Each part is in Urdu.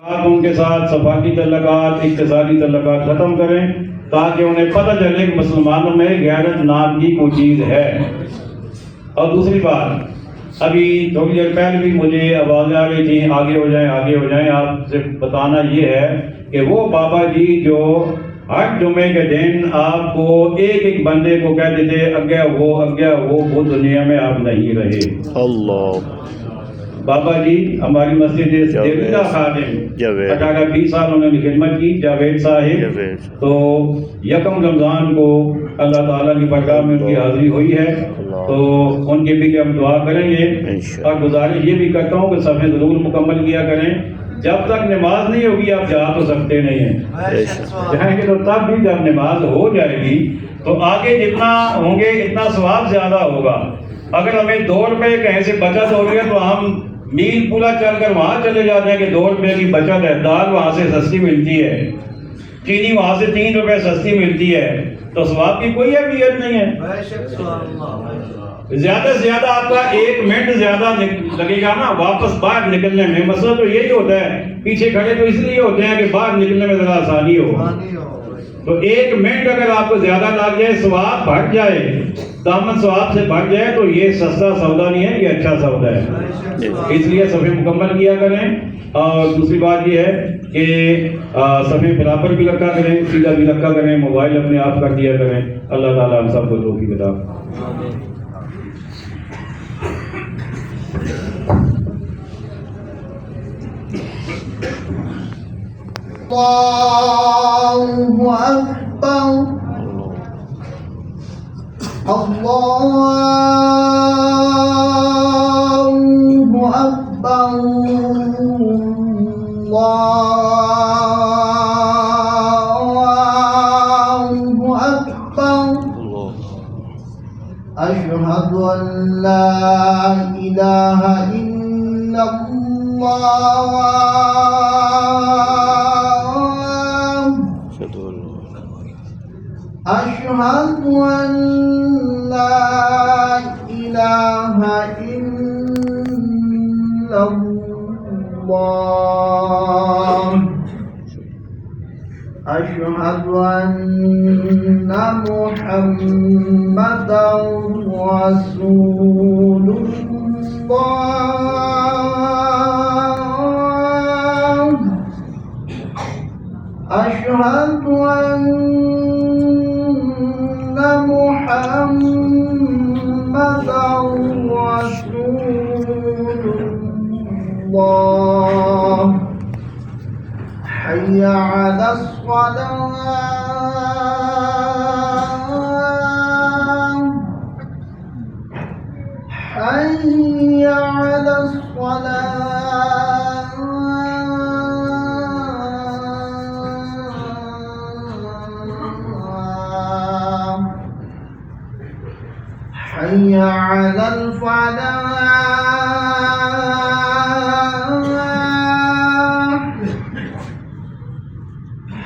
آپ ان کے ساتھ صفاقی تعلقات، اقتصادی تعلقات ختم کریں تاکہ انہیں پتہ چلے کہ مسلمانوں میں غیرت نام کی کوئی چیز ہے۔ اور دوسری بات، ابھی تھوڑی دیر پہلے بھی مجھے آوازیں آ رہی تھیں آگے ہو جائیں آگے ہو جائیں۔ آپ سے بتانا یہ ہے کہ وہ بابا جی جو ہر جمعے کے دن آپ کو ایک ایک بندے کو کہتے تھے اگیا وہ دنیا میں آپ نہیں رہے۔ اللہ بابا جی ہماری مسجد دیوتا خادم 18-20 سال انہوں نے خدمت کی، جاوید صاحب، تو یکم رمضان کو اللہ تعالیٰ کی بارگاہ میں ان کی حاضری ہوئی ہے، تو ان کے بھی ہم دعا کریں گے۔ اور گزارش یہ بھی کرتا ہوں کہ صفحے ضرور مکمل کیا کریں، جب تک نماز نہیں ہوگی آپ جا تو سکتے نہیں ہیں، جائیں گے تو تب بھی جب نماز ہو جائے گی تو آگے جتنا ہوں گے اتنا ثواب زیادہ ہوگا۔ اگر ہمیں 2 روپے کہیں سے بچت ہو رہی ہے تو ہم میل پورا چل کر وہاں چلے جاتے ہیں کہ 2 روپے کی بچت ہے، دال وہاں سے سستی ملتی ہے، چینی وہاں سے 3 روپے سستی ملتی ہے، تو ثواب کی کوئی اہمیت نہیں ہے۔ زیادہ سے زیادہ آپ کا 1 منٹ زیادہ لگے گا نا واپس باہر نکلنے میں۔ مسئلہ تو یہی ہوتا ہے، پیچھے کھڑے تو اس لیے ہوتے ہیں کہ باہر نکلنے میں ذرا آسانی ہو، تو 1 منٹ اگر آپ کو زیادہ لگ جائے، ثواب بڑھ جائے، دامن ثواب سے بڑھ جائے، تو یہ سستا سودا نہیں ہے، یہ اچھا سودا ہے۔ اس لیے صفحے مکمل کیا کریں۔ اور دوسری بات یہ ہے کہ صفحے برابر بھی رکھا کریں، سیدھا بھی رکھا کریں، موبائل اپنے آپ کر دیا کریں۔ اللہ تعالیٰ ہم سب کو توفیق عطا فرمائے۔ اللہ اکبر، اللہ اکبر، اللہ اکبر، اشہد ان لا الہ الا اللہ، اشہد ان لا الہ الا اللہ، اشہد ان محمدا رسول اللہ، اشہد ان محمدا رسول اللہ، حی علی الصلاة، حی علی الصلاة، حی علی الفلاح،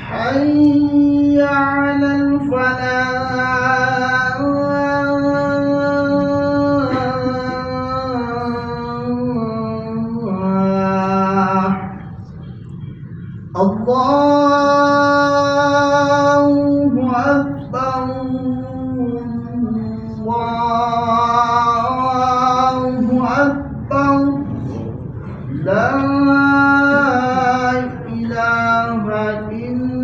حی علی الفلاح، اللہ اکبر، اللہ اکبر، لا الہ الا